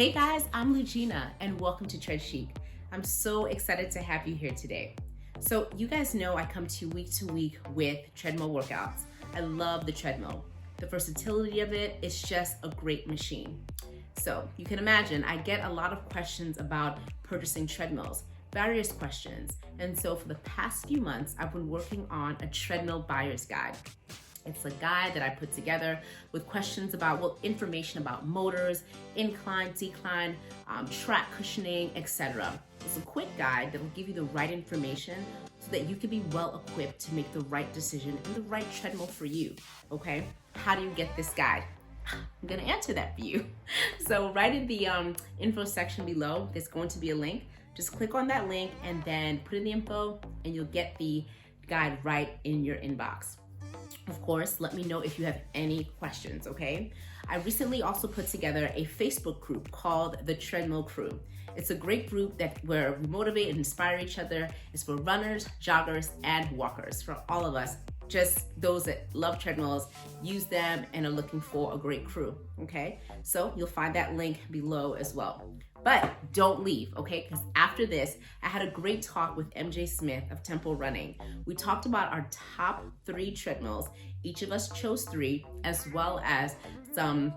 Hey guys, I'm Regina and welcome to Tread Chic. I'm so excited to have you here today. So you guys know I come to week with treadmill workouts. I love the treadmill. The versatility of it is just a great machine. So you can imagine I get a lot of questions about purchasing treadmills, various questions. And so for the past few months, I've been working on a treadmill buyer's guide. It's a guide that I put together with questions about, information about motors, incline, decline, track cushioning, etc. It's a quick guide that will give you the right information so that you can be well equipped to make the right decision and the right treadmill for you, okay? How do you get this guide? I'm gonna answer that for you. So right in the info section below, there's going to be a link. Just click on that link and then put in the info and you'll get the guide right in your inbox. Of course, let me know if you have any questions, okay? I recently also put together a Facebook group called the Treadmill Crew. It's a great group where we motivate and inspire each other. It's for runners, joggers, and walkers, for all of us, just those that love treadmills, use them, and are looking for a great crew, okay? So you'll find that link below as well. But don't leave, okay? Because after this, I had a great talk with MJ Smith of Temple Running. We talked about our top 3 treadmills. Each of us chose 3, as well as some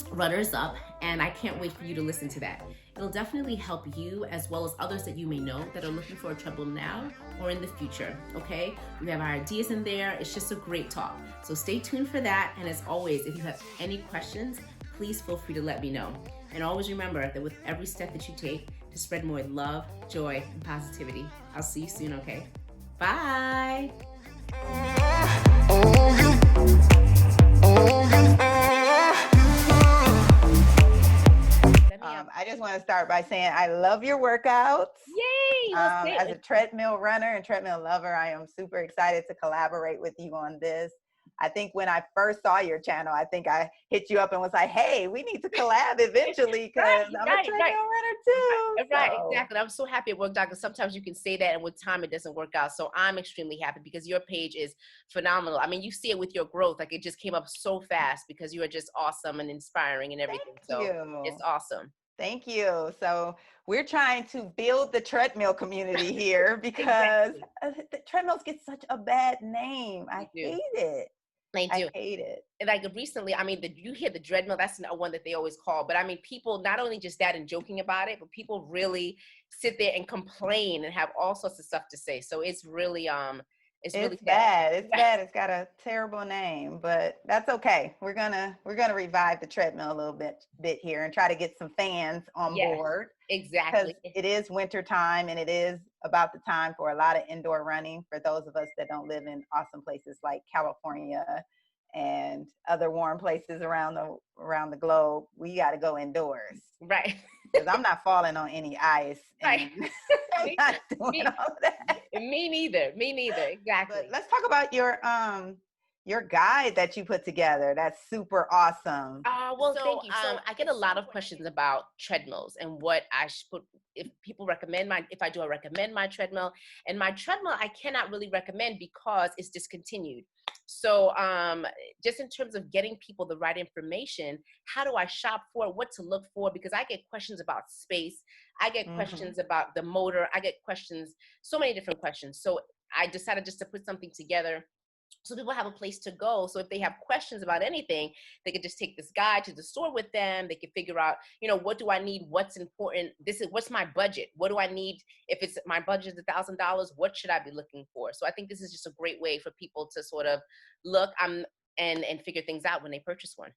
runners up, and I can't wait for you to listen to that. It'll definitely help you as well as others that you may know that are looking for a treadmill now or in the future, okay? We have our ideas in there. It's just a great talk. So stay tuned for that, and as always, if you have any questions, please feel free to let me know. And always remember that with every step that you take to spread more love, joy, and positivity. I'll see you soon, okay? Bye. I just want to start by saying I love your workouts. Yay! As a treadmill runner and treadmill lover, I am super excited to collaborate with you on this. I think when I first saw your channel, I think I hit you up and was like, hey, we need to collab eventually because I'm a treadmill runner too. Right, exactly. I'm so happy it worked out because sometimes you can say that and with time it doesn't work out. So I'm extremely happy because your page is phenomenal. I mean, you see it with your growth. Like it just came up so fast because you are just awesome and inspiring and everything. Thank you. It's awesome. Thank you. So we're trying to build the treadmill community here because the treadmills get such a bad name. I hate it. I do. I hate it. And like recently, I mean, you hear the treadmill, that's not one that they always call, but I mean, people, not only just that and joking about it, but people really sit there and complain and have all sorts of stuff to say. So it's really, it's really bad. It's bad. It's got a terrible name, but that's okay. We're gonna revive the treadmill a little bit here and try to get some fans on board. Exactly. Because it is winter time and it is about the time for a lot of indoor running for those of us that don't live in awesome places like California and other warm places around the globe. We got to go indoors. Right. Because I'm not falling on any ice. Right. I'm not doing all of that. Me neither. Exactly. But let's talk about your guide that you put together. That's super awesome. Well, thank you. So I get a lot of questions about treadmills and what I should put, if people recommend if I do recommend my treadmill. And my treadmill, I cannot really recommend because it's discontinued. So just in terms of getting people the right information, how do I shop for it, what to look for? Because I get questions about space. I get questions about the motor. I get questions, so many different questions. So I decided just to put something together so people have a place to go. So if they have questions about anything, they could just take this guide to the store with them. They can figure out, what do I need? What's important? What's my budget? What do I need? If it's my budget is $1,000, what should I be looking for? So I think this is just a great way for people to sort of look and figure things out when they purchase one.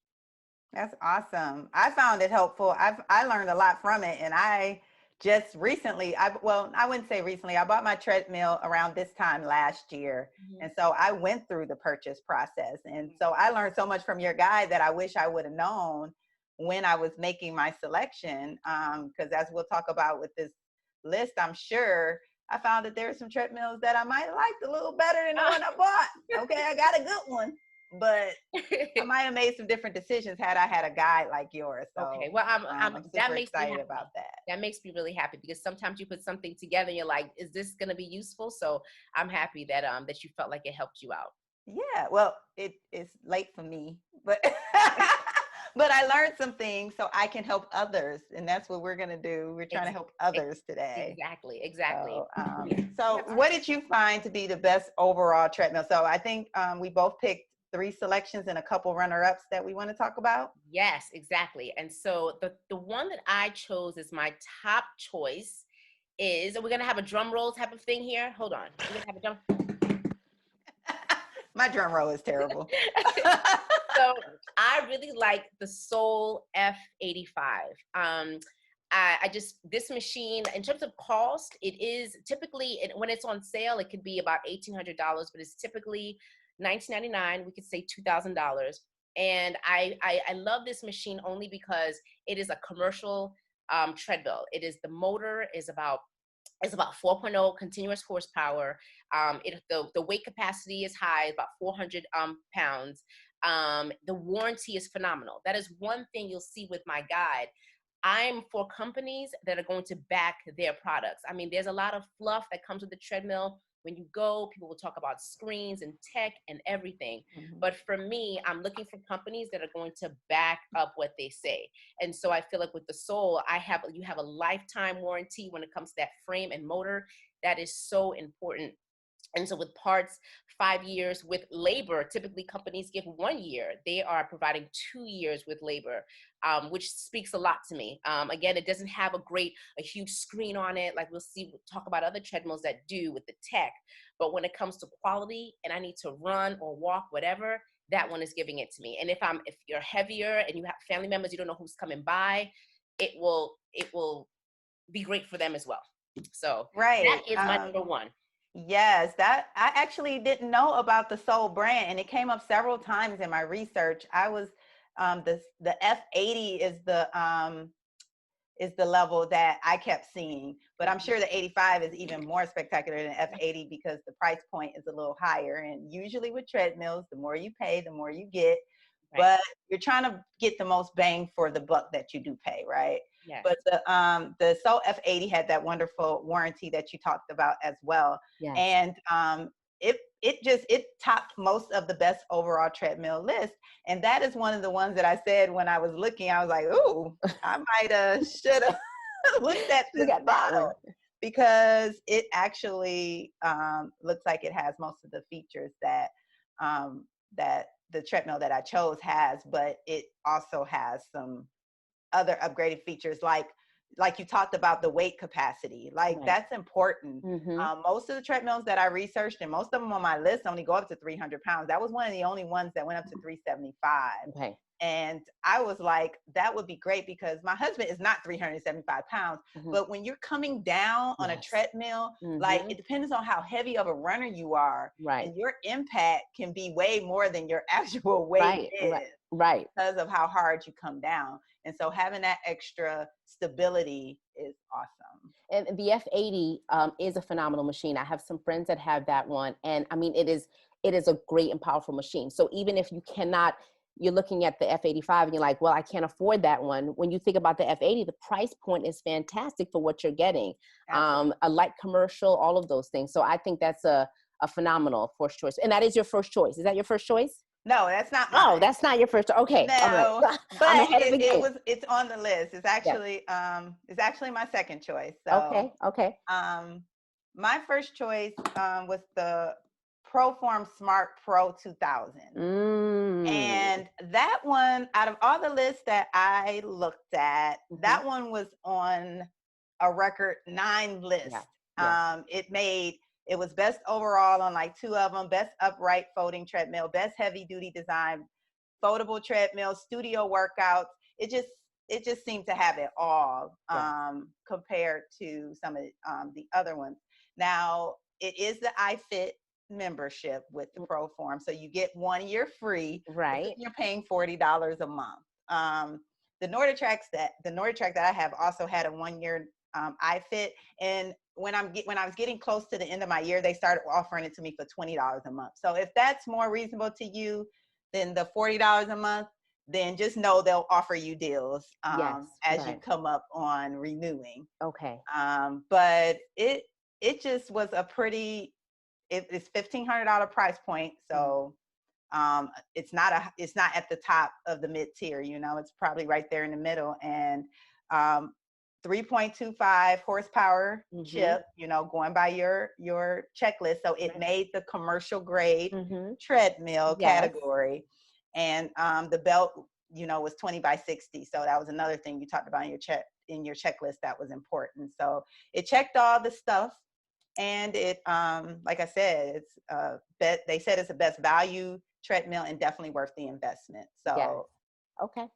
That's awesome. I found it helpful. I learned a lot from it, and I just recently, I wouldn't say recently, I bought my treadmill around this time last year. And so I went through the purchase process. And so I learned so much from your guide that I wish I would have known when I was making my selection. Because as we'll talk about with this list, I'm sure I found that there are some treadmills that I might have liked a little better than the one I bought. Okay, I got a good one. But I might have made some different decisions had I had a guide like yours. So, okay, well, I'm super excited about that. That makes me really happy because sometimes you put something together and you're like, is this going to be useful? So I'm happy that that you felt like it helped you out. Yeah, well, it is late for me, but but I learned some things so I can help others. And that's what we're going to do. We're trying to help others today. Exactly. So what did you find to be the best overall treadmill? So I think we both picked 3 selections and a couple runner-ups that we want to talk about. Yes, exactly. And so the one that I chose as my top choice is, we're going to have a drum roll type of thing here. Hold on. We're going to have a drum. My drum roll is terrible. So I really like the Soul F85. This machine, in terms of cost, it is typically, when it's on sale, it could be about $1,800, but it's typically $19.99. We could say $2,000. And I love this machine only because it is a commercial treadmill. The motor is about 4.0 continuous horsepower. The weight capacity is high, about 400 pounds. The warranty is phenomenal. That is one thing you'll see with my guide. I'm for companies that are going to back their products. I mean, there's a lot of fluff that comes with the treadmill. When you go, people will talk about screens and tech and everything. Mm-hmm. But for me, I'm looking for companies that are going to back up what they say. And so I feel like with the Soul, you have a lifetime warranty when it comes to that frame and motor. That is so important. And so with parts, 5 years. With labor, typically companies give 1 year. They are providing 2 years with labor, which speaks a lot to me. Again, it doesn't have a huge screen on it, like we'll talk about other treadmills that do with the tech. But when it comes to quality and I need to run or walk, whatever, that one is giving it to me. And if you're heavier and you have family members, you don't know who's coming by, it will be great for them as well. So that is my number one. Yes, that I actually didn't know about the Soul brand, and it came up several times in my research. I was the F80 is the level that I kept seeing, but I'm sure the 85 is even more spectacular than F80 because the price point is a little higher. And usually with treadmills, the more you pay, the more you get. Right. But you're trying to get the most bang for the buck that you do pay, right? Yes. But the Soul F80 had that wonderful warranty that you talked about as well. Yes. And it topped most of the best overall treadmill list. And that is one of the ones that I said when I was looking, I was like, ooh, I might have should have looked at this model because it actually looks like it has most of the features that that the treadmill that I chose has, but it also has some other upgraded features like you talked about the weight capacity, right. That's important. Mm-hmm. Most of the treadmills that I researched, and most of them on my list, only go up to 300 pounds. That was one of the only ones that went up to 375. Okay. And I was like, that would be great because my husband is not 375 pounds. Mm-hmm. But when you're coming down on a treadmill, mm-hmm. like it depends on how heavy of a runner you are. Right. And your impact can be way more than your actual weight is. Right. Because of how hard you come down. And so having that extra stability is awesome. And the F80 is a phenomenal machine. I have some friends that have that one. And I mean, it is a great and powerful machine. So even if you're looking at the F85 and you're like, well, I can't afford that one. When you think about the F80, the price point is fantastic for what you're getting. A light commercial, all of those things. So I think that's a phenomenal first choice. And that is your first choice. Is that your first choice? No, that's not mine. Oh, that's not your first. Okay. No, all right. But it's on the list. It's actually my second choice. So, okay. My first choice was the Proform Smart Pro 2000. And that one, out of all the lists that I looked at, mm-hmm. that one was on a record 9 list. Yeah. It was best overall on like 2 of them, best upright folding treadmill, best heavy duty design, foldable treadmill, studio workouts. It just seemed to have it all compared to some of the other ones. Now, it is the iFit membership with the Proform. So you get 1 year free. Right. You're paying $40 a month. The NordicTrack that I have also had a 1 year iFit. And when I was getting close to the end of my year, they started offering it to me for $20 a month. So if that's more reasonable to you than the $40 a month, then just know they'll offer you deals as you come up on renewing. Okay. But it just was it's $1,500 price point. So It's not at the top of the mid tier, you know, it's probably right there in the middle. And 3.25 horsepower chip, you know, going by your checklist. So it made the commercial grade treadmill category. And the belt, you know, was 20 by 60. So that was another thing you talked about in your checklist that was important. So it checked all the stuff. And it, like I said, it's they said it's the best value treadmill and definitely worth the investment. So okay.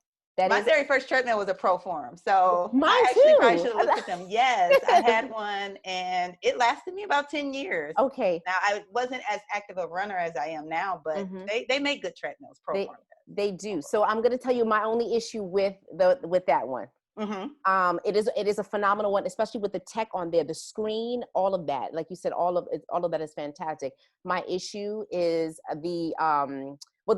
My very first treadmill was a Proform. So mine I actually too. probably should have looked at them. Yes, I had one and it lasted me about 10 years. Okay. Now, I wasn't as active a runner as I am now, but they make good treadmills, Proform. They do. So I'm going to tell you my only issue with that one. It is a phenomenal one, especially with the tech on there, the screen, all of that. Like you said, all of that is fantastic. My issue is the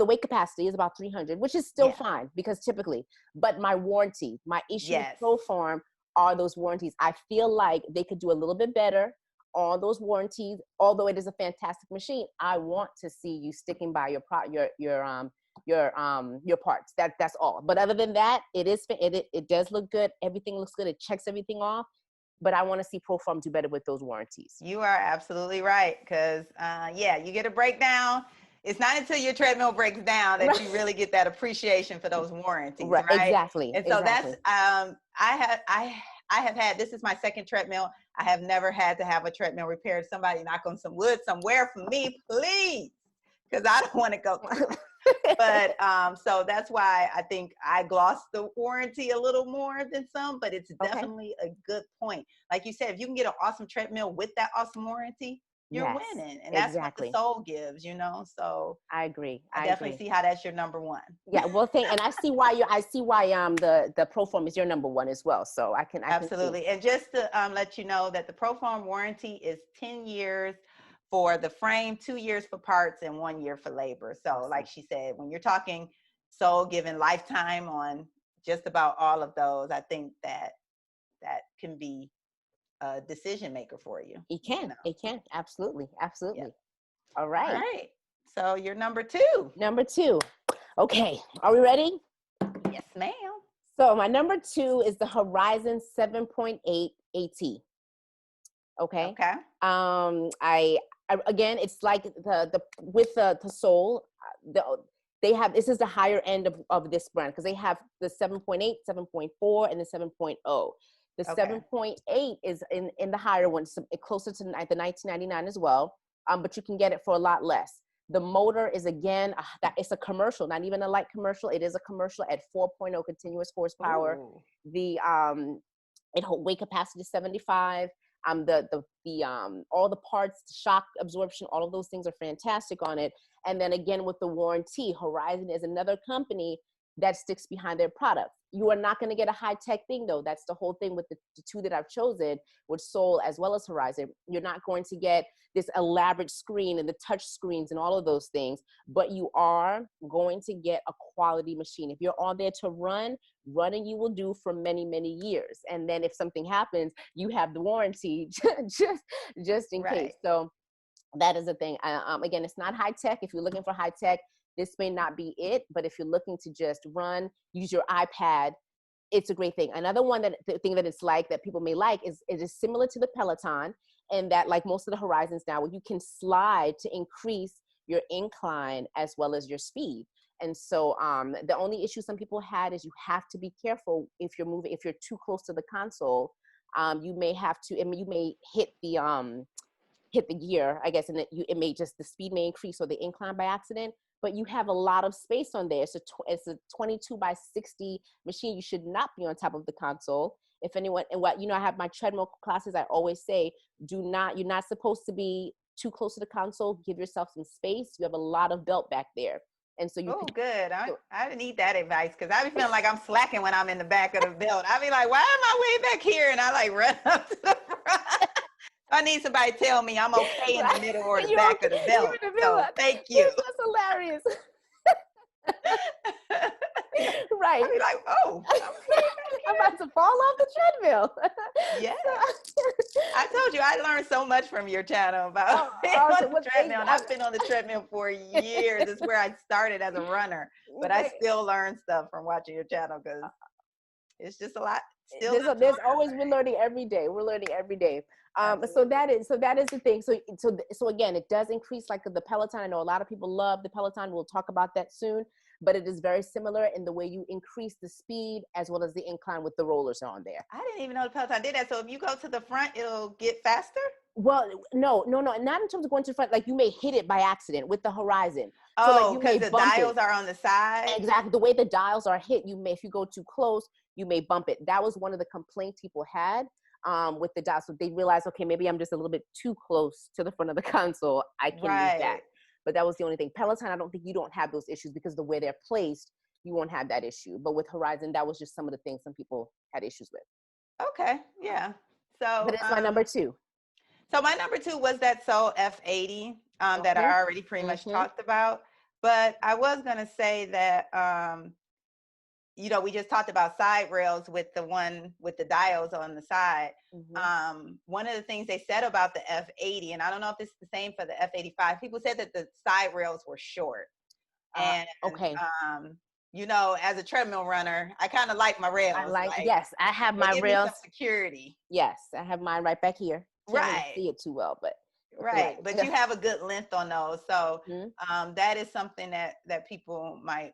weight capacity is about 300, which is still fine because typically, but my warranty, my issue with Proform are those warranties. I feel like they could do a little bit better on those warranties. Although it is a fantastic machine, I want to see you sticking by your parts. That's all. But other than that, it does look good. Everything looks good. It checks everything off. But I want to see Proform do better with those warranties. You are absolutely right. Because you get a breakdown. It's not until your treadmill breaks down that you really get that appreciation for those warranties, right? Exactly. And so that's I have had, this is my second treadmill. I have never had to have a treadmill repaired. Somebody knock on some wood somewhere for me, please, because I don't want to go through. But so that's why I think I glossed the warranty a little more than some, but it's definitely a good point. Like you said, if you can get an awesome treadmill with that awesome warranty, you're winning. And that's what the soul gives, you know? So I agree. I definitely see how that's your number one. Yeah, well, and I see why the Proform is your number one as well. So I can absolutely. And just to let you know that the Proform warranty is 10 years for the frame, 2 years for parts, and 1 year for labor. So like she said, when you're talking soul giving lifetime on just about all of those, I think that can be a decision maker for you. It can. Absolutely. Yeah. All right. All right. So you're number two. Number two. Okay. Are we ready? Yes, ma'am. So my number two is the Horizon 7.8 AT. Okay. I again, it's like the with the sole, they have, this is the higher end of this brand because they have the 7.8, 7.4, and the 7.0. The 7.8 is in the higher one, so closer to the 1999 as well. But you can get it for a lot less. The motor is again, it's a commercial, not even a light commercial. It is a commercial at 4.0 continuous horsepower. Ooh. The weight capacity is 75. All the parts, shock absorption, all of those things are fantastic on it. And then again with the warranty, Horizon is another company that sticks behind their product. You are not going to get a high-tech thing though. That's the whole thing with the two that I've chosen, with Soul as well as Horizon. You're not going to get this elaborate screen and the touch screens and all of those things, but you are going to get a quality machine. If you're on there to running you will do for many, many years. And then if something happens, you have the warranty just in case. So that is the thing. Again, it's not high-tech. If you're looking for high-tech, this may not be it, but if you're looking to just run, use your iPad, it's a great thing. Another one that it's like that people may like is it is similar to the Peleton, and that like most of the Horizons now, you can slide to increase your incline as well as your speed. And so the only issue some people had is you have to be careful if you're too close to the console. You may have to, you may hit the gear, I guess, and the speed may increase or the incline by accident. But you have a lot of space on there. It's a 22 by 60 machine. You should not be on top of the console. If anyone, and I have my treadmill classes, I always say, you're not supposed to be too close to the console. Give yourself some space. You have a lot of belt back there. And so good. I need that advice because I be feeling like I'm slacking when I'm in the back of the belt. I be like, why am I way back here? And I like run up to the front. I need somebody to tell me I'm okay in the middle or the back of the belt. So, thank you. That's hilarious. Right. I'd be like, oh, I'm about to fall off the treadmill. yeah. I told you I learned so much from your channel about being on the treadmill. And I've been on the treadmill for years. It's where I started as a runner, but I still learn stuff from watching your channel because it's just a lot. Still, there's always, we're learning every day. We're learning every day. So that is the thing. So again, it does increase like the Peloton. I know a lot of people love the Peloton. We'll talk about that soon, but it is very similar in the way you increase the speed as well as the incline with the rollers on there. I didn't even know the Peloton did that. So if you go to the front, it'll get faster? Well, no, not in terms of going to the front. Like you may hit it by accident with the horizon. Oh, so like because the dials are on the side? Exactly. The way the dials are hit, if you go too close, you may bump it. That was one of the complaints people had with the dials. So they realized, okay, maybe I'm just a little bit too close to the front of the console. I can use that. But that was the only thing. Peloton, I don't think you don't have those issues because the way they're placed, you won't have that issue. But with Horizon, that was just some of the things some people had issues with. Okay, yeah. So, but it's my number 2. So my number 2 was that Soul F80 that I already pretty much talked about. But I was gonna say that we just talked about side rails with the one with the dials on the side. One of the things they said about the F80, and I don't know if this is the same for the F85, people said that the side rails were short. And as a treadmill runner, I kind of like my rails. Yes, I have my rails. Some security. Yes, I have mine right back here. Can't really see it too well, but but you have a good length on those, so that is something that people might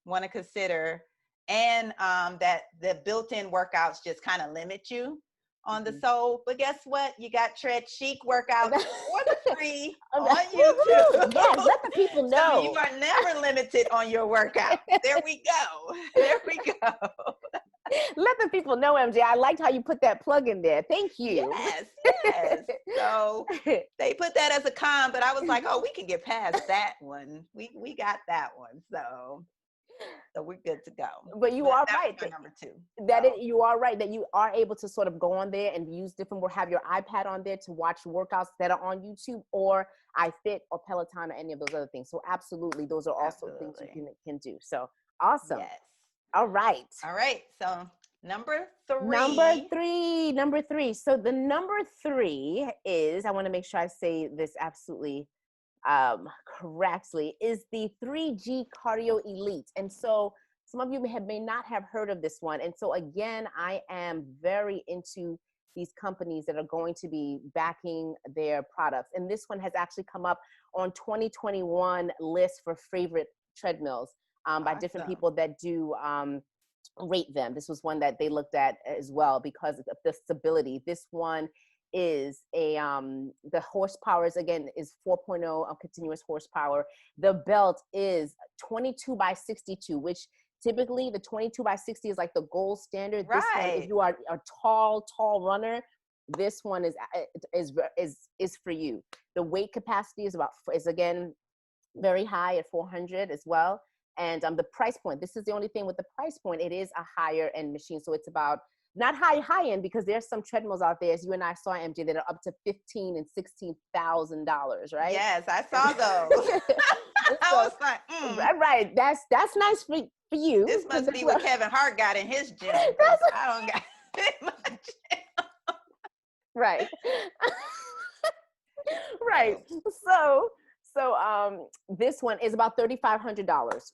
want to consider, and that the built-in workouts just kind of limit you on the Soul. But guess what? You got Tread Chic workouts for the free on YouTube. Yes, let the people know. So you are never limited on your workout. There we go. There we go. Let the people know, MJ. I liked how you put that plug in there. Thank you. Yes. So they put that as a con, but I was like, oh, we can get past that one. We got that one. So we're good to go. But you are right. Number 2. You are right that you are able to sort of go on there and use have your iPad on there to watch workouts that are on YouTube or iFit or Peloton or any of those other things. So absolutely, those are also things you can do. So awesome. Yes. All right. So number 3. Number three. So the number 3 is, I want to make sure I say this absolutely correctly, is the 3G Cardio Elite. And so some of you may not have heard of this one. And so again, I am very into these companies that are going to be backing their products. And this one has actually come up on 2021 list for favorite treadmills by different people that do rate them. This was one that they looked at as well because of the stability. This one is the horsepower is 4.0 continuous horsepower. The belt is 22 by 62, which typically the 22 by 60 is like the gold standard. This one, if you are a tall runner, this one is for you. The weight capacity is again very high at 400 as well. And the price point, this is the only thing with the price point, it is a higher end machine. So it's about not high end, because there's some treadmills out there, as you and I saw, MJ, that are up to $15,000 and $16,000, right? Yes, I saw those. I was like, right. That's nice for you. This must be what Kevin Hart got in his gym. I don't got it much. Right. Right. So this one is about $3,500,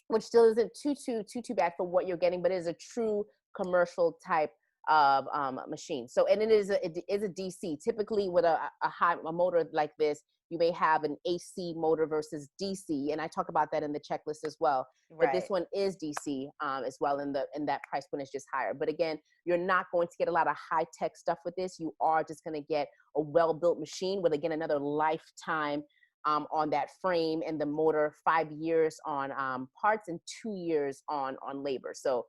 which still isn't too bad for what you're getting, but it is a true commercial type of machine. So, and it is a DC. Typically with a motor like this, you may have an AC motor versus DC, and I talk about that in the checklist as well. But this one is DC as well, and that price point is just higher. But again, you're not going to get a lot of high tech stuff with this. You are just going to get a well built machine with, again, another lifetime on that frame and the motor, 5 years on parts and 2 years on labor. So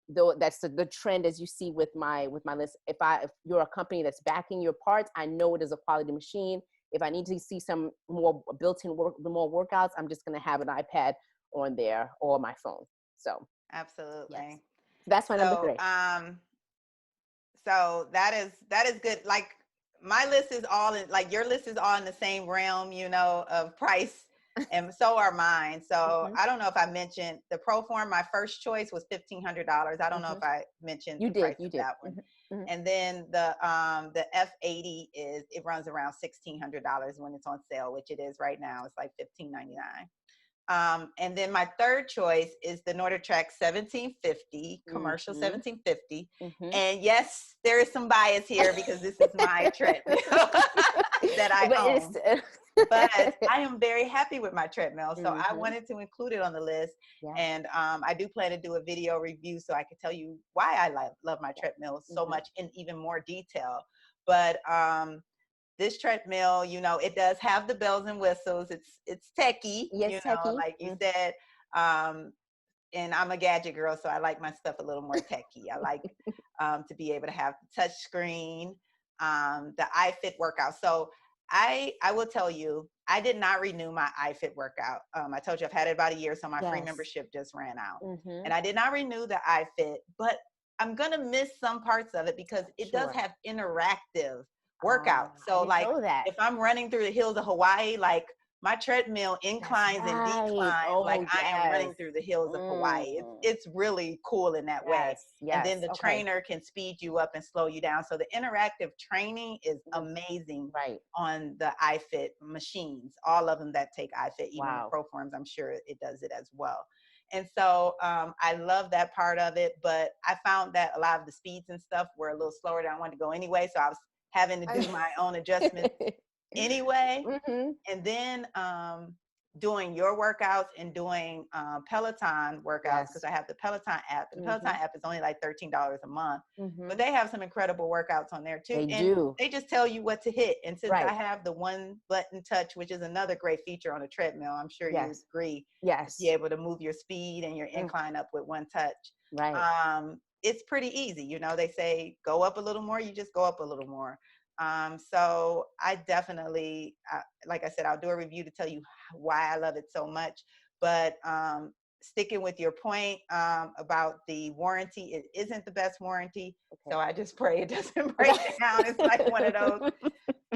though that's the trend, as you see with my list. If you're a company that's backing your parts, I know it is a quality machine. If I need to see some more built-in more workouts, I'm just going to have an iPad on there or my phone. So absolutely, yes. That's my number 3. So that is good. Like my list is all in, like your list is all in the same realm, of price and so are mine. So Mhm. I don't know if I mentioned the Proform. My first choice was $1,500. I don't know Mhm. if I mentioned You the did. price You of did. that one. Mhm. Mhm. And then the F80 it runs around $1,600 when it's on sale, which it is right now. It's like $1,599. And then my third choice is the NordicTrack 1750, commercial Mhm. 1750. Mhm. And yes, there is some bias here because this is my treadmill that I But it's own. But I am very happy with my treadmill. So I Mhm. wanted to include it on the list. Yeah. And I do plan to do a video review so I can tell you why I love my Yeah. treadmill so Mhm. much in even more detail. But this treadmill, it does have the bells and whistles. It's techie, Yes, techie. like you Mhm. said. Um, and I'm a gadget girl, so I like my stuff a little more techie. I like to be able to have the touch screen, the iFit workout. So I will tell you, I did not renew my iFit workout. I told you I've had it about a year, so my free Yes. membership just ran out, Mhm. and I did not renew the iFit, but I'm gonna miss some parts of it because it does Sure. have interactive Ah, workouts. I So didn't like know that. if I'm running through the hills of Hawaii, like my treadmill That's inclines and right. declines like Oh, I am running yes. through the hills of Hawaii. Mm. It's really cool in that way. Yes. And then Yes. the Okay. trainer can speed you up and slow you down. So the interactive training is With amazing right. on the iFit machines. All of them that take iFit, even the Wow. Proforms, I'm sure it does it as well. And so I love that part of it, but I found that a lot of the speeds and stuff were a little slower than I wanted to go anyway. So I was having to do my own adjustments anyway. Mhm. And then doing your workouts and doing Peloton workouts, because Yes. I have the Peloton app, and the Peloton Mhm. app is only like $13 a month, but Mhm. they have some incredible workouts on there too, They and do. they just tell you what to hit. And since I Right. have the one button touch, which is another great feature on a treadmill, I'm sure you Yes. agree, to be Yes. able to move your speed and your Mm. incline up with one touch. Right. It's pretty easy. They say go up a little more, you just go up a little more. So I definitely, like I said, I'll do a review to tell you why I love it so much. But sticking with your point about the warranty, it isn't the best warranty. Okay. So I just pray it doesn't break down. It's like one of those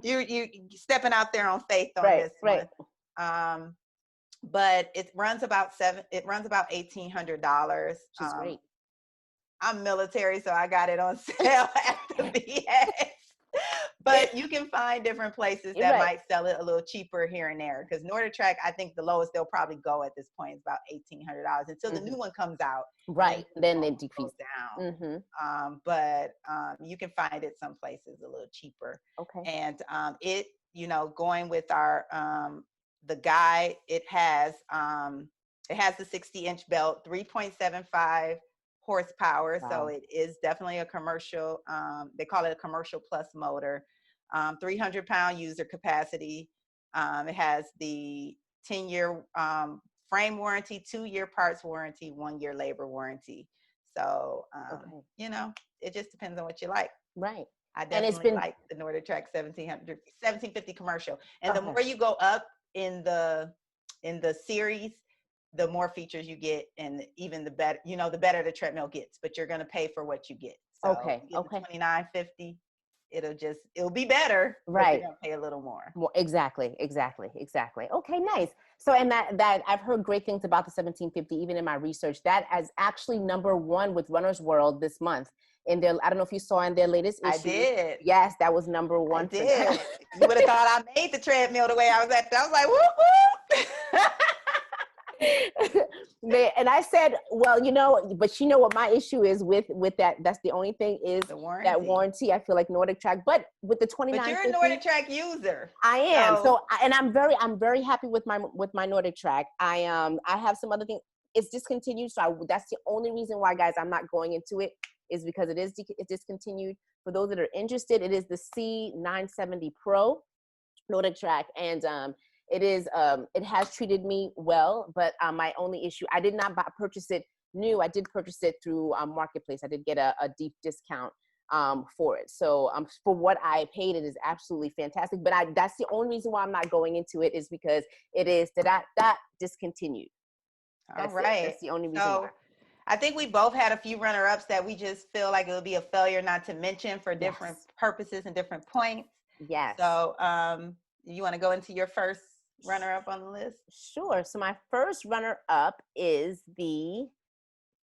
you stepping out there on faith on Right. this Right. one. But it runs about $1,800. Which is great. I'm military, so I got it on sale at the VA. But you can find different places You're that right. might sell it a little cheaper here and there. Because NordicTrack, I think the lowest they'll probably go at this point is about $1,800 until the Mhm. new one comes out, and then Right. things Then they will go decrease. down. Mhm. But you can find it some places a little cheaper. Okay. And going with our the guide, it has the 60-inch belt, 3.75 horsepower. So Wow. it is definitely a commercial. They call it a commercial plus motor. 300-pound user capacity. It has the 10-year frame warranty, 2-year parts warranty, 1-year labor warranty. So, Okay. it just depends on what you like. Right. I And it's definitely been like the NordicTrack 1750 commercial. And the okay. more you go up in the series, the more features you get, and even the better, the better the treadmill gets, but you're going to pay for what you get. So Okay. you get the Okay. 2950, it'll be better, but you're Right. going to pay a little more. Well, exactly. Okay, nice. So, and that I've heard great things about the 1750, even in my research. That is actually number one with Runner's World this month. In their, I don't know if you saw in their latest I issue. did. Yes, that was number I one for did. them. You would have thought I made the treadmill the way I was at. I was like, whoop, whoop. And I said, well, but what my issue is with that. That's the only thing is The that warranty. warranty. I feel like NordicTrack, but with the But you're a 2950, NordicTrack user. I am. So And I'm very happy with my NordicTrack. I have some other things. It's discontinued, so that's the only reason why, guys, I'm not going into it, is because it's discontinued. For those that are interested, it is the C970 Pro NordicTrack, and it has treated me well. But my only issue, I did not purchase it new. I did purchase it through Marketplace. I did get a deep discount for it. So for what I paid, it is absolutely fantastic. But that's the only reason why I'm not going into it, is because it is that discontinued. all That's it. right. That's the only reason why. So I think we both had a few runner-ups that we just feel like it would be a failure not to mention for different Yes. purposes and different points. Yes. So you want to go into your first runner up on the list? Sure. So my first runner up is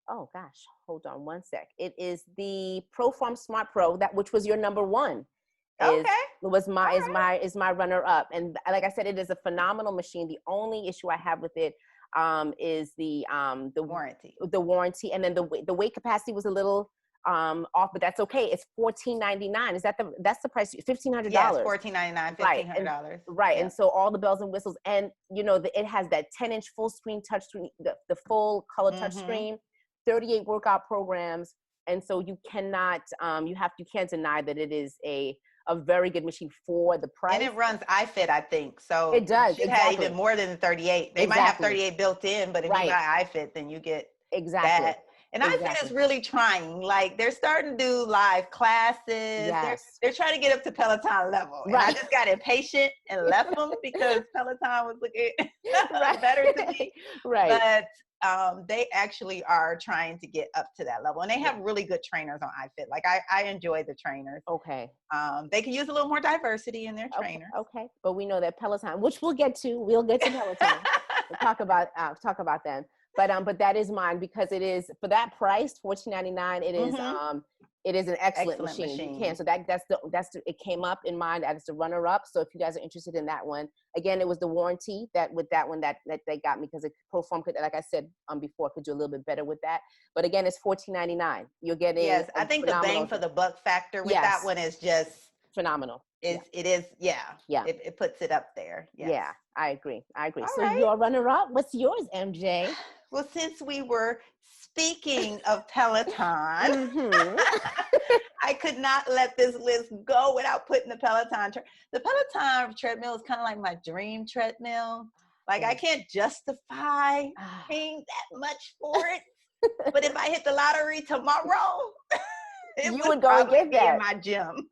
oh gosh, hold on one sec. It is the Proform Smart Pro, which was your number one. Okay. Is my runner up. And like I said, it is a phenomenal machine. The only issue I have with it is the warranty, and then the weight capacity was a little off, but that's okay. It's $1,499. That's the price? $1,500. Yes, $1,499, $1,500. Right. And so all the bells and whistles, and it has that 10-inch full screen touchscreen, the full color touchscreen, 38 workout programs. And so you cannot, you can't deny that it is a very good machine for the price. And it runs iFit, I think. So it does. It should have even more than the 38. They might have 38 built in, but if you buy iFit, then you get that. And iFit is really trying. Like, they're starting to do live classes. Yes. They're trying to get up to Peloton level. And I just got impatient and left them because Peloton was looking better to me. But they actually are trying to get up to that level. And they have really good trainers on iFit. Like, I enjoy the trainers. Okay. They can use a little more diversity in their trainers. Okay. But we know that Peloton, which we'll get to Peloton. We'll talk about them. But that is mine, because it is, for that price, $1,499. It is an excellent machine. You can. So it came up in mine as the runner up. So if you guys are interested in that one, again, it was the warranty that they got me, because Proform could, like I said before, could do a little bit better with that. But again, it's $1,499. You're getting I think the bang for the buck factor with that one is just phenomenal. It is. It puts it up there. Yes. Yeah, I agree. So your runner up, what's yours, MJ? Well, since we were speaking of Peloton, I could not let this list go without putting the Peloton. The Peloton treadmill is kind of like my dream treadmill. Like, I can't justify paying that much for it. But if I hit the lottery tomorrow, you would go and get that in my gym.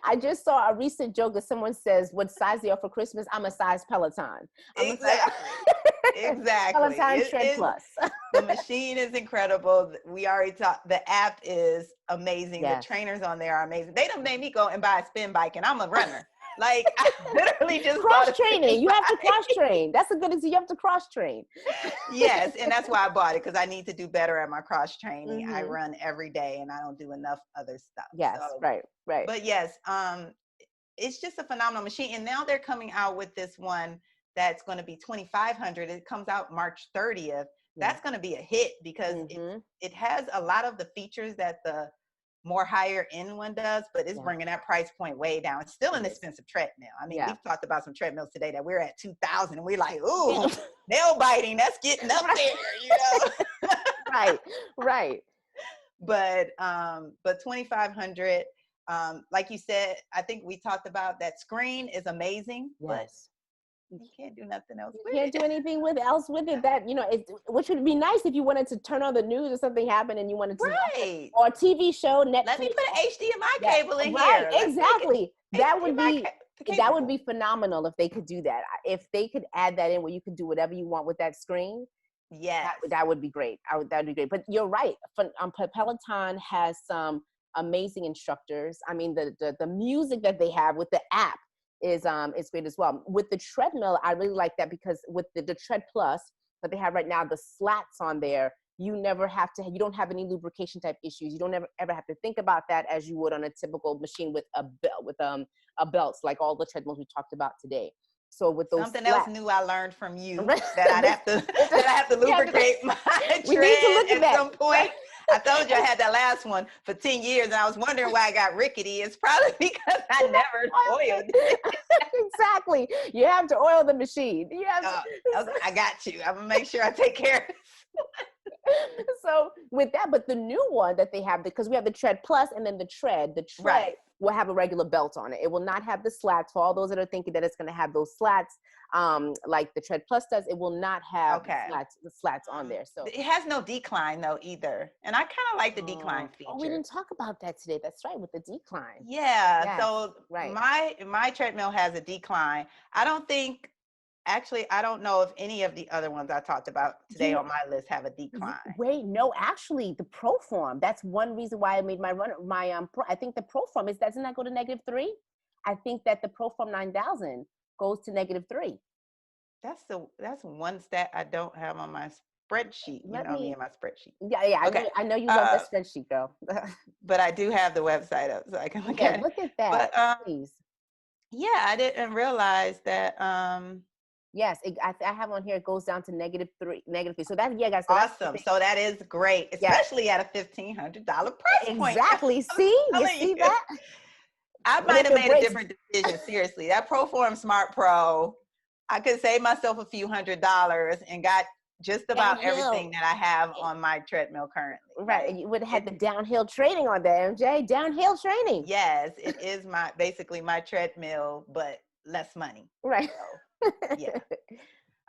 I just saw a recent joke that someone says, what size they are for Christmas? I'm a size Peloton. Exactly. Peloton Tread Plus. The machine is incredible. We already talked. The app is amazing. Yes. The trainers on there are amazing. They done made me go and buy a spin bike, and I'm a runner. Like, I literally just cross training. You have to cross train. That's a good thing. You have to cross train. Yes, and that's why I bought it, because I need to do better at my cross training. I run every day, and I don't do enough other stuff. Yes, so, right. But yes, it's just a phenomenal machine. And now they're coming out with this one that's going to be $2,500. It comes out March 30th. That's going to be a hit, because it has a lot of the features that the more higher end one does, but it's bringing that price point way down. It's still an expensive treadmill. I mean, we've talked about some treadmills today that we're at $2,000, and we're like, ooh, nail biting, that's getting up there, you know? Right. But $2,500, like you said, I think we talked about that screen is amazing. Yes. You can't do nothing else with it. You can't do anything else with it. That, which would be nice if you wanted to turn on the news or something happened and you wanted to, or a TV show, Netflix. Let me put an HDMI cable in here. Right, exactly. That would be phenomenal if they could do that. If they could add that in where you could do whatever you want with that screen. Yes. That would be great. That would be great. But you're right. Peloton has some amazing instructors. I mean, the music that they have with the app is great as well. With the treadmill, I really like that, because with the Tread Plus that they have right now, the slats on there, you don't have any lubrication type issues. You don't ever have to think about that as you would on a typical machine with a belts, like all the treadmills we talked about today. So with those something else new I learned from you that I have to lubricate my tread at some point. I told you I had that last one for 10 years, and I was wondering why I got rickety. It's probably because I never oiled it. Exactly. You have to oil the machine. I got you. I'm gonna make sure I take care of it. So with that, but the new one that they have, because we have the Tread Plus and then the Tread will have a regular belt on it. It will not have the slats. For all those that are thinking that it's going to have those slats, like the Tread Plus does, it will not have the slats on there. So it has no decline though either. And I kind of like the decline feature. Oh, we didn't talk about that today. That's right, with the decline. Yeah. Yes. So my treadmill has a decline. I don't know if any of the other ones I talked about today on my list have a decline. Wait, no, actually the Proform, that's one reason why I made I think the Proform doesn't that go to -3? I think that the Proform 9000 goes to -3. That's one stat I don't have on my spreadsheet. You Let know me me, and my spreadsheet. yeah, Okay. I know you love Uh, that spreadsheet, girl. but I do have the website up so I can look Yeah, at it. look at that, But please. yeah, I didn't realize that. Yes, I have on here. It goes down to -3. So that, yeah, guys. So that's the Awesome. thing. So that is great, Yes, especially at a $1,500 price point. exactly. I'm See, you telling see you, that? I But might if have it made a breaks, different decision. Seriously, that Proform Smart Pro, I could save myself a few $100s and got just about everything downhill. that I have on my treadmill currently. Right, Like and you would have it, had the downhill training on there, MJ. Downhill training. yes, it is basically my treadmill, but less money. Right. So yeah.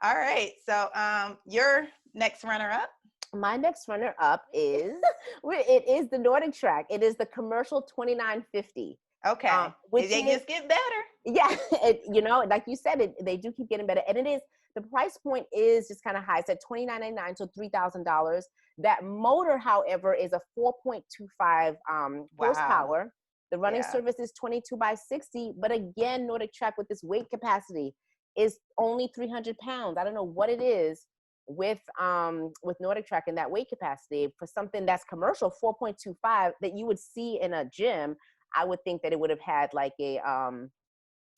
All right. So your next runner up. My next runner up is it is the NordicTrack. It is the commercial 2950. Okay. Which They is, just get better. yeah, like you said, they do keep getting better, and it is, the price point is just kind of high. It's at $29.99 to $3,000. That motor, however, is a 4.25 Wow. horsepower. The running Yeah. surface is 22 by 60, but again, NordicTrack with this weight capacity is only 300 pounds. I don't know what it is with NordicTrack and that weight capacity for something that's commercial, 4.25, that you would see in a gym. I would think that it would have had like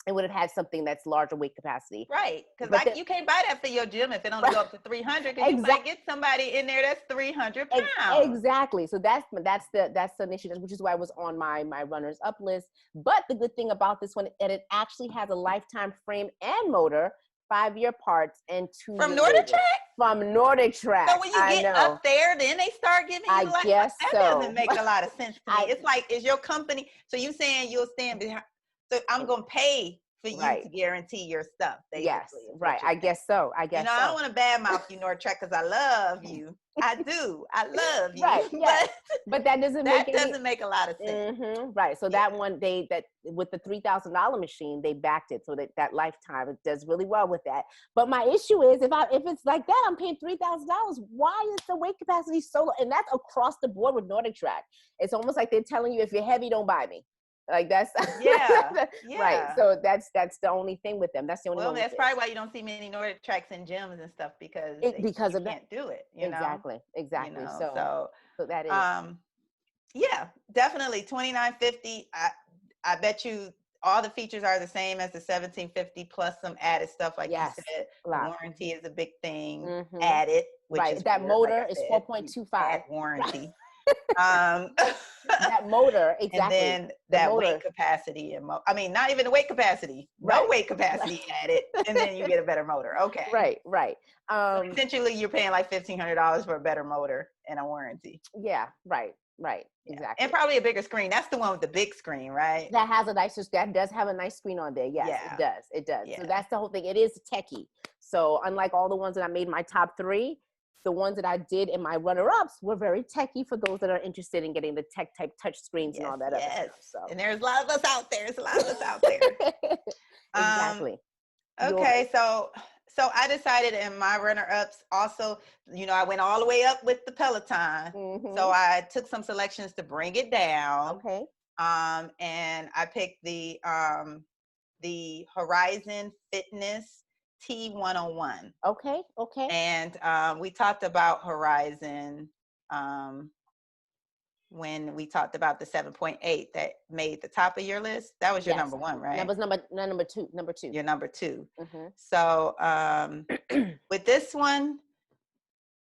it would have had something that's larger weight capacity. Right. Because But you can't buy that for your gym if it only go up to 300, because you might get somebody in there that's 300 pounds. Exactly. So that's the initiative, which is why it was on my runners up list. But the good thing about this one, that it actually has a lifetime frame and motor, 5-year parts, and 2-year From labor. NordicTrack? From NordicTrack. So when you I get know. up there, then they start giving you I like, guess that so. doesn't make a lot of sense to me. I It's like, is your company, so you saying you'll stand behind, so I'm going to pay for you right. to guarantee your stuff, basically. Yes, right. I guess so. I guess I so. don't want to badmouth you, NordicTrack, because I love you. I do. I love you. Right. Yes. But that doesn't make a lot of sense. Right. So that one, that with the $3,000 machine, they backed it, so that lifetime, it does really well with that. But my issue is, if it's like that, I'm paying $3,000. Why is the weight capacity so low? And that's across the board with NordicTrack. It's almost like they're telling you, if you're heavy, don't buy me. Like that's right. So that's the only thing with them. That's the only one. That's probably why you don't see many NordicTracks in gyms and stuff, because you can't do it. Exactly. So that is. Yeah, definitely 2950. I bet you all the features are the same as the 1750 plus some added stuff, like you said. The warranty is a big thing added, which is that weird. Motor like is 4.25 warranty. That motor, exactly. And then that weight capacity, and not even the weight capacity, no weight capacity added, and then you get a better motor. Okay. Right. So essentially, you're paying like $1,500 for a better motor and a warranty. Yeah. Right. Exactly. And probably a bigger screen. That's the one with the big screen, right? That has that does have a nice screen on there. Yes, it does. Yeah. So that's the whole thing. It is techie. So unlike all the ones that I made my top 3, the ones that I did in my runner-ups were very techie for those that are interested in getting the tech type touch screens and all that other stuff. So. And there's a lot of us out there. Exactly. Okay, so I decided in my runner-ups also, I went all the way up with the Peleton. So I took some selections to bring it down. Okay. And I picked the Horizon Fitness T101. Okay. And we talked about Horizon when we talked about the 7.8 that made the top of your list. That was your number 1, right? That was number 2. Your number 2. So with this one,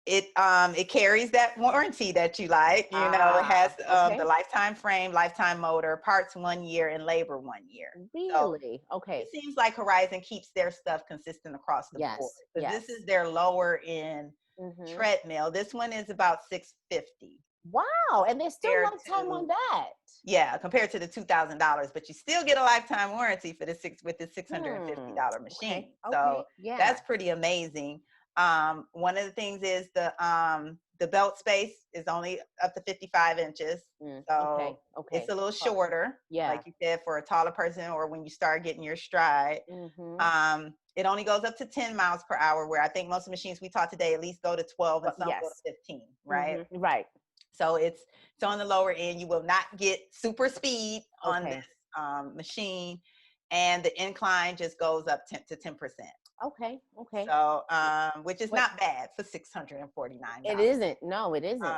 it carries that warranty that you like. It has the lifetime frame, lifetime motor, parts 1 year, and labor 1 year. Really? So okay. It seems like Horizon keeps their stuff consistent across the board. Because this is their lower end treadmill. This one is about $650. Wow, and there's still lifetime on that. Yeah, compared to the $2,000, but you still get a lifetime warranty for with the $650 machine. So that's pretty amazing. One of the things is the belt space is only up to 55 inches. So it's a little shorter, like you said, for a taller person, or when you start getting your stride. It only goes up to 10 miles per hour, where I think most of the machines we taught today at least go to 12 and some go to 15, right? Right. So it's on the lower end. You will not get super speed on this machine. And the incline just goes up to 10%. Okay. Okay. So, which is What? not bad for $649. It isn't. No, it isn't.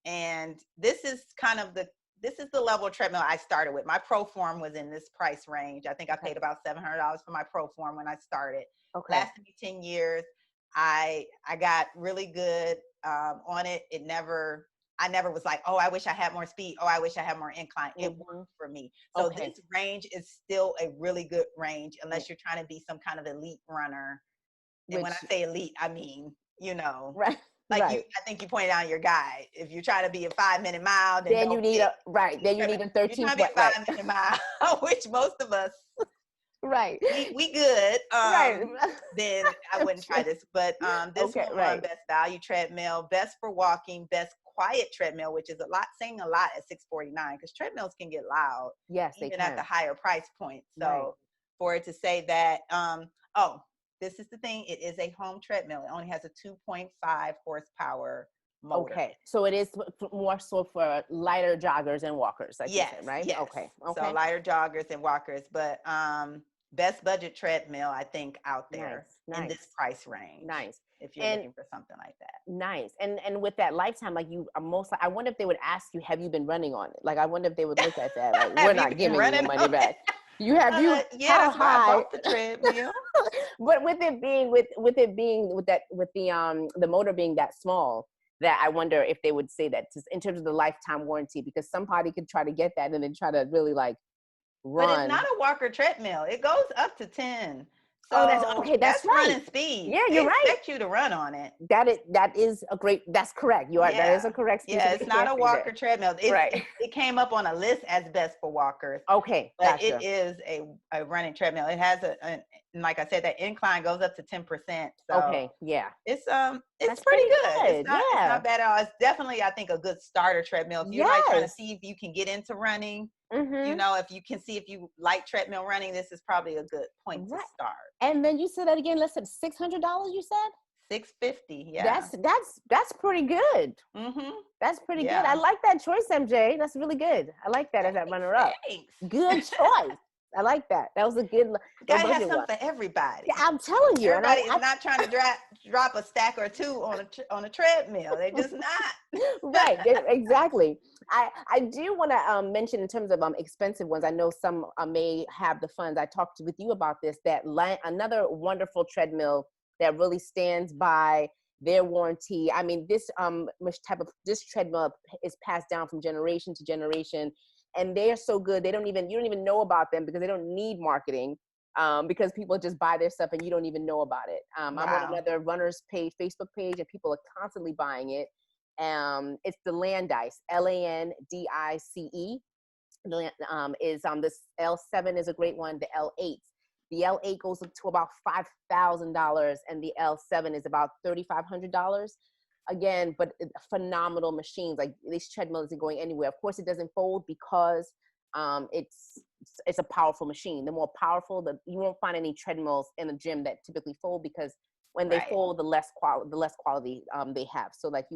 And this is the level of treadmill I started with. My Proform was in this price range. I think I paid about $700 for my Proform when I started. Okay. Lasted me 10 years. I got really good on it. I never was like, oh, I wish I had more speed. Oh, I wish I had more incline. It worked for me. So this range is still a really good range, unless you're trying to be some kind of elite runner. And when I say elite, I mean, right. like right. I think you pointed out in your guide. If you're trying to be a 5-minute mile, then you need then you need a 13. You're trying to be a 5-minute mile, which most of us, right. We good. Right. Then I wouldn't try this. But this one won best value treadmill, best for walking, best quiet treadmill, which is saying a lot at $649, because treadmills can get loud. Yes, even at the higher price point. So for it to say that, this is the thing. It is a home treadmill. It only has a 2.5 horsepower motor. Okay. So it is more so for lighter joggers and walkers, like you said, right? Yes. Okay. So lighter joggers and walkers, but best budget treadmill, I think, out there in this price range. Nice. If you're looking for something like that. Nice. And with that lifetime, like I wonder if they would ask you, have you been running on it? Like, I wonder if they would look at that. Like, we're not giving you your money back. Yeah, that's why I bought the treadmill. But with the motor being that small, that I wonder if they would say that in terms of the lifetime warranty, because somebody could try to get that and then try to really like run. But it's not a walker treadmill. It goes up to 10. So that's right. Running speed. Yeah, you're right. They expect you to run on it. That's correct. That is a correct speed. Yeah, it's not a walker treadmill. It came up on a list as best for walkers. Okay. But it is a running treadmill. It has like I said, that incline goes up to 10%. So okay, yeah. It's pretty good. It's not bad at all. It's definitely, I think, a good starter treadmill. If you're like trying to see if you can get into running, if you can see if you like treadmill running, this is probably a good point to start. And then you said that again, less than $600, you said? $650, yeah. That's pretty good. That's pretty good. I like that choice, MJ. That's really good. I like that as that runner-up. Good choice. I like that. That was a good. Gotta have something for everybody. Yeah, I'm telling you. Everybody is not trying to drop a stack or two on a treadmill. They're just not. Right. Exactly. I do want to mention in terms of expensive ones. I know some may have the funds. I talked with you about this. That another wonderful treadmill that really stands by their warranty. I mean, this treadmill is passed down from generation to generation. And they are so good. You don't even know about them because they don't need marketing, because people just buy their stuff and you don't even know about it. I'm on another runner's page, Facebook page, and people are constantly buying it. It's the Landice, Landice. This L7 is a great one. The L8. The L8 goes up to about $5,000, and the L7 is about $3,500. Again, but phenomenal machines. Like, these treadmills isn't going anywhere. Of course, it doesn't fold because it's a powerful machine. The more powerful, you won't find any treadmills in the gym that typically fold, because when they fold, the less quality they have. So like,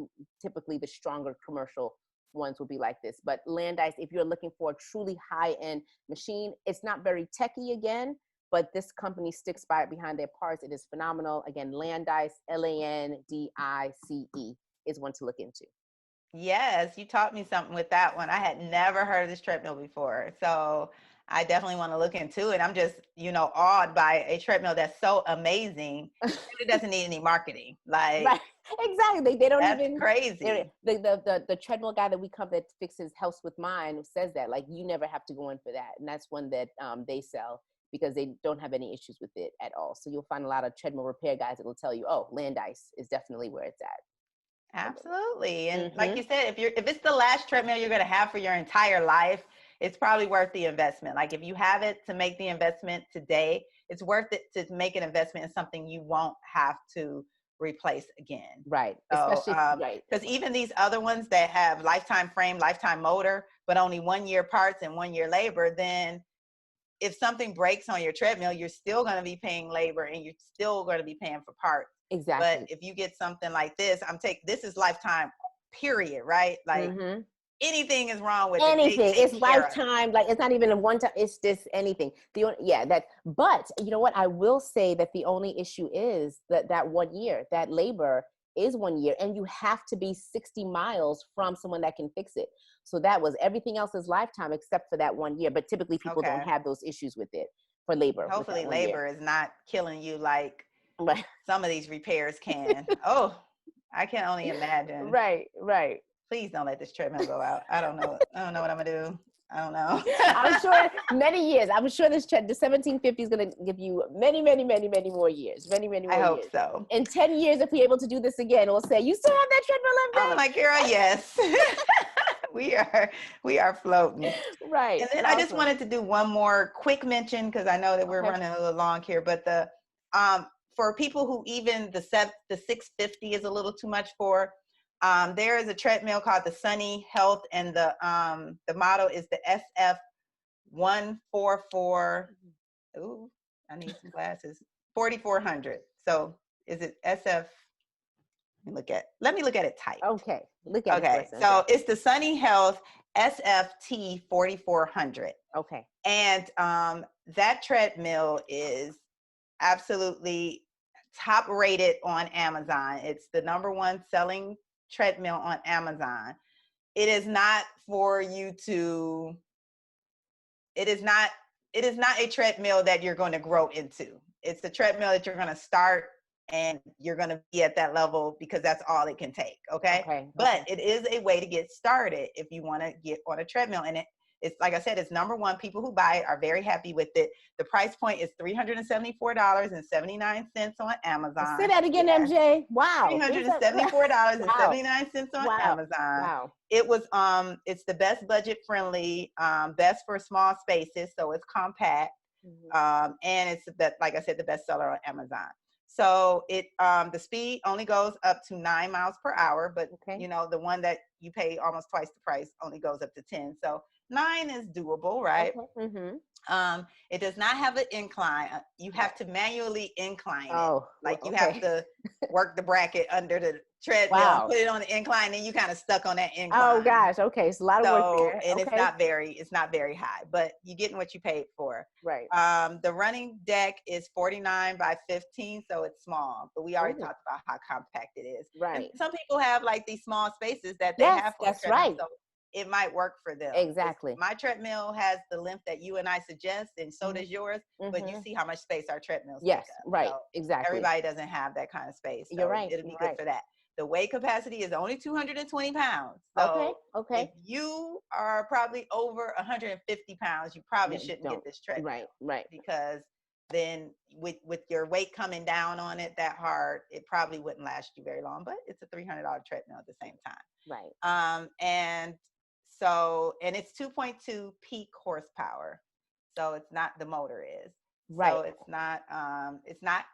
typically the stronger commercial ones will be like this. But Landice, if you're looking for a truly high-end machine, it's not very techy again, but this company sticks by it behind their parts. It is phenomenal. Again, Landice, Landice is one to look into. Yes, you taught me something with that one. I had never heard of this treadmill before. So I definitely want to look into it. I'm just, awed by a treadmill that's so amazing. It doesn't need any marketing. Like, right. Exactly. They don't that's even crazy. The treadmill guy that we come that fixes House with Mine says that, like, you never have to go in for that. And that's one that they sell, because they don't have any issues with it at all. So you'll find a lot of treadmill repair guys that will tell you, oh, Landice is definitely where it's at. Absolutely. And like you said, if it's the last treadmill you're going to have for your entire life, it's probably worth the investment. Like, if you have it to make the investment today, it's worth it to make an investment in something you won't have to replace again. Right. So, especially, because even these other ones that have lifetime frame, lifetime motor, but only 1 year parts and 1 year labor, then if something breaks on your treadmill, you're still going to be paying labor and you're still going to be paying for parts. Exactly. But if you get something like this, this is lifetime period, right? Like, anything is wrong with it, anything. they It's take care of it. lifetime. Like, it's not even a one time. It's just anything. But you know what? I will say that the only issue is that 1 year, that labor is 1 year, and you have to be 60 miles from someone that can fix it. So that was everything else is lifetime except for that 1 year. But typically people don't have those issues with it for labor. Hopefully labor is not killing you like right. some of these repairs can. Oh, I can only imagine. Right. Please don't let this treadmill go out. I don't know what I'm gonna do. I don't know. I'm sure many years. I'm sure the 1750 is going to give you many more years. Many more years. I hope so. In 10 years, if we're able to do this again, we'll say, you still have that treadmill left? I'm like, girl, yes. we are floating. Right. And then I just wanted to do one more quick mention, because I know that we're running a little long here, but the for people who even the 650 is a little too much for, there is a treadmill called the Sunny Health, and the model is the SF144. Ooh, I need some glasses. 4400. So is it SF? Let me look at it tight. Okay, look at it. Okay, so it's the Sunny Health SFT 4400. Okay, and that treadmill is absolutely top rated on Amazon. It's the #1 selling treadmill on Amazon. It is not for you to, it is not a treadmill that you're going to grow into. It's the treadmill that you're going to start, and you're going to be at that level because that's all it can take. Okay. But it is a way to get started if you want to get on a treadmill. And it's like I said, it's #1. People who buy it are very happy with it. The price point is $374.79 on Amazon. Say that again, MJ. Wow. $374.79 on Amazon. Wow. It was it's the best budget friendly, best for small spaces, so it's compact. And it's like I said, the best seller on Amazon. So it the speed only goes up to 9 miles per hour, but you know, the one that you pay almost twice the price only goes up to 10. So 9 is doable, right? It does not have an incline. You have to manually incline it. Like you have to work the bracket under the treadmill, put it on the incline, and you kind of stuck on that incline. Oh gosh, okay, it's a lot of work there. And it's not very high, but you're getting what you paid for. Right. The running deck is 49 by 15, so it's small. But we already talked about how compact it is. Right. And some people have like these small spaces that they have for that's right. So it might work for them. Exactly. My treadmill has the length that you and I suggest, and so does yours. But you see how much space our treadmills take up. Right. So exactly. Everybody doesn't have that kind of space. So You're right. It'll be good for that. The weight capacity is only 220 pounds. So okay. If you are probably over 150 pounds, you probably shouldn't get this treadmill. Right. Because then with your weight coming down on it that hard, it probably wouldn't last you very long. But it's a $300 treadmill at the same time. Right. And it's 2.2 peak horsepower. So it's not, the motor is. Right. So it's not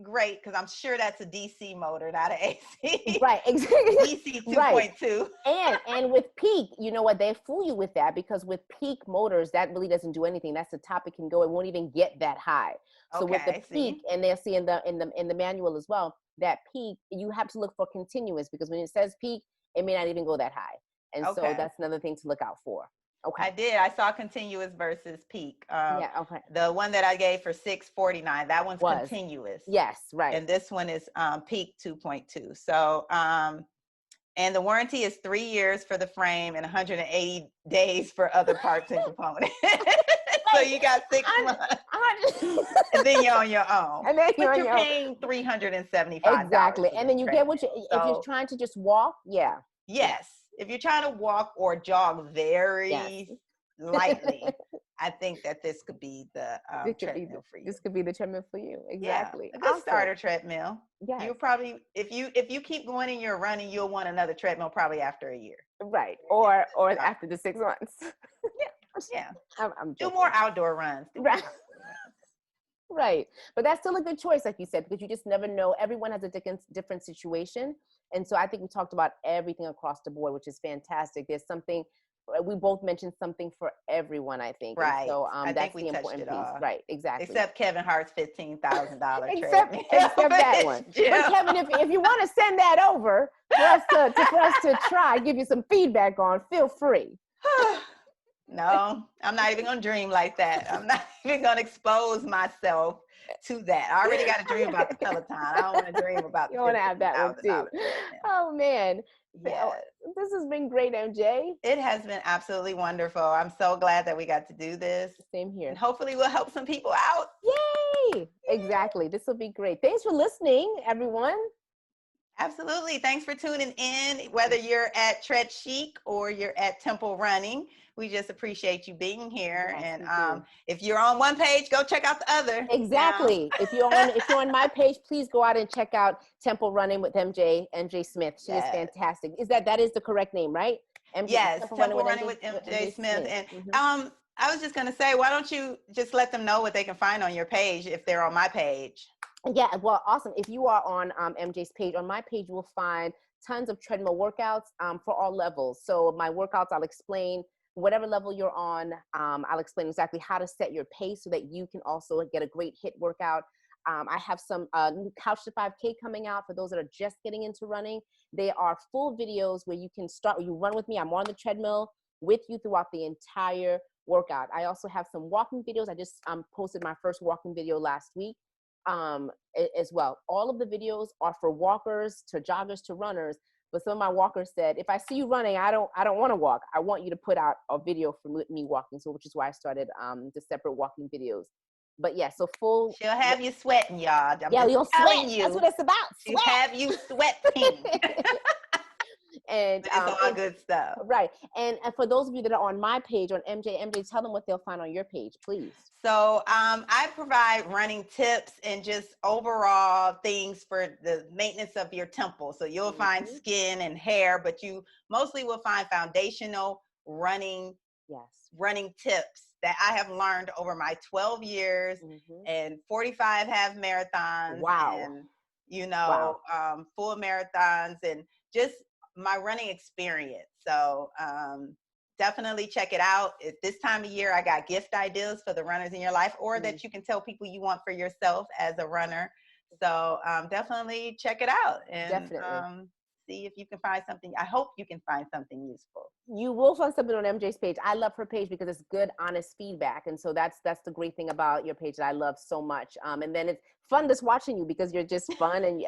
great, because I'm sure that's a DC motor, not an AC. Right, exactly. DC 2.2. And with peak, you know what, they fool you with that, because with peak motors, that really doesn't do anything. That's the top it can go. It won't even get that high. So with the peak, and they'll see in the manual as well, that peak, you have to look for continuous, because when it says peak, it may not even go that high. And so that's another thing to look out for. Okay. I saw continuous versus peak. The one that I gave for $649, that one's continuous. Yes, right. And this one is peak 2.2. So, and the warranty is 3 years for the frame and 180 days for other parts and components. So you got 6 months. And then you're on your own. And then you're paying $375. Exactly. And then you get what if you're trying to just walk, Yes. If you're trying to walk or jog very lightly, I think that this could be the treadmill for you. This could be the treadmill for you. Exactly. Yeah, a good starter treadmill. Yeah. You probably, if you keep going and you're running, you'll want another treadmill probably after a year. Right. Or after the 6 months. Yeah. I'm do more outdoor runs. Right. Right. But that's still a good choice, like you said, because you just never know. Everyone has a different situation. And so I think we talked about everything across the board, which is fantastic. There's something we both mentioned something for everyone, I think. Right. And so I that's think we the touched important it piece. all. Right, exactly. Except Kevin Hart's $15,000 except treadmill. that one. But Kevin, if you want to send that over for us to try, give you some feedback on, feel free. No, I'm not even gonna dream like that. I'm not even gonna expose myself to that. I already got a dream about the Peloton. I don't want to dream about You want to have that one too. Oh man. Yes. This has been great, MJ. It has been absolutely wonderful. I'm so glad that we got to do this. Same here. And hopefully we'll help some people out. Yay! Exactly. This will be great. Thanks for listening, everyone. Absolutely. Thanks for tuning in, whether you're at Tread Chic or you're at Temple Running. We just appreciate you being here. Yes, and if you're on one page, go check out the other. Exactly. If you're on my page, please go out and check out Temple Running with MJ Smith. She is fantastic. That is the correct name, right? Yes, Temple Running with MJ Smith. And I was just gonna say, why don't you just let them know what they can find on your page if they're on my page? Yeah, well, awesome. If you are on MJ's page, on my page, you will find tons of treadmill workouts for all levels. So my workouts, I'll explain whatever level you're on. I'll explain exactly how to set your pace so that you can also get a great HIIT workout. I have some new Couch to 5K coming out for those that are just getting into running. They are full videos where you can you run with me. I'm on the treadmill with you throughout the entire workout. I also have some walking videos. I just posted my first walking video last week as well. All of the videos are for walkers to joggers to runners. But some of my walkers said, if I see you running, I don't want to walk. I want you to put out a video for me walking. So which is why I started the separate walking videos. But yeah, so full. She'll have you sweating, y'all. You'll sweat. That's what it's about. She'll have you sweating. And it's all good stuff. Right. And for those of you that are on my page, on MJ, tell them what they'll find on your page, please. So I provide running tips and just overall things for the maintenance of your temple. So you'll find skin and hair, but you mostly will find foundational running tips that I have learned over my 12 years and 45 half marathons. Wow. And, full marathons and just my running experience. So definitely check it out. At this time of year, I got gift ideas for the runners in your life, or that you can tell people you want for yourself as a runner. So definitely check it out and see if you can find something. I hope you can find something useful. You will find something on MJ's page. I love her page because it's good, honest feedback. And so that's the great thing about your page that I love so much. And then it's fun just watching you because you're just fun. And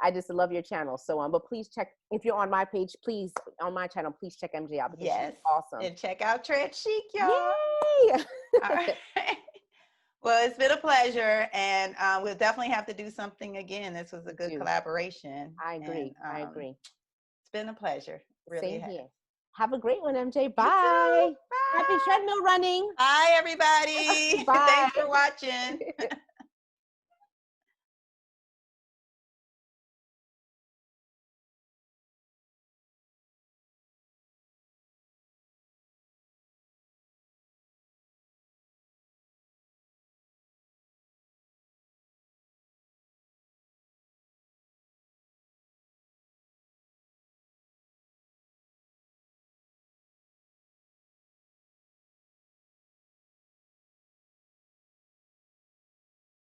I just love your channel. So, but please check, if you're on my page, please, on my channel, please check MJ out because she's awesome. And check out Tread Chic, y'all. Yay! All right. Well, it's been a pleasure, and we'll definitely have to do something again. This was a good collaboration. I agree. And, I agree. It's been a pleasure. Really. Same here. Have a great one, MJ. Bye. Bye. Happy treadmill running. Bye, everybody. Bye. Thanks for watching.